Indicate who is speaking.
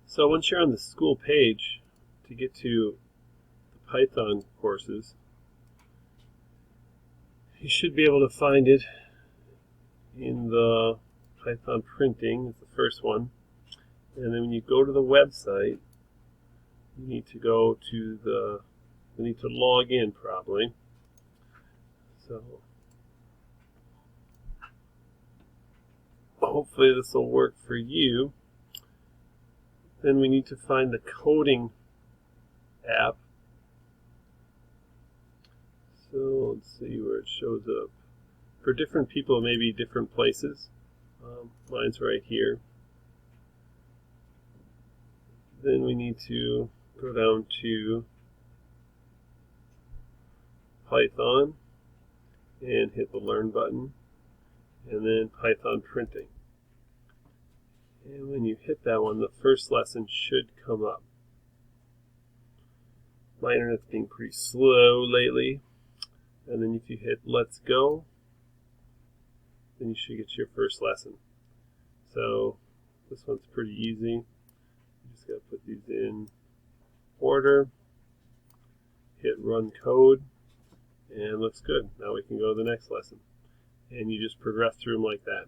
Speaker 1: So once you're on the school page, to get to the Python courses, you should be able to find it in the Python printing, is the first one. And then when you go to the website, you need to go to you need to log in probably. So hopefully this will work for you. Then we need to find the coding app. So let's see where it shows up. For different people, it may be different places. Mine's right here. Then we need to go down to Python and hit the Learn button, and then Python Printing. And when you hit that one, the first lesson should come up. My internet's being pretty slow lately. And then if you hit Let's Go, then you should get your first lesson. So this one's pretty easy. You just got to put these in order, hit Run Code, and looks good. Now we can go to the next lesson. And you just progress through them like that.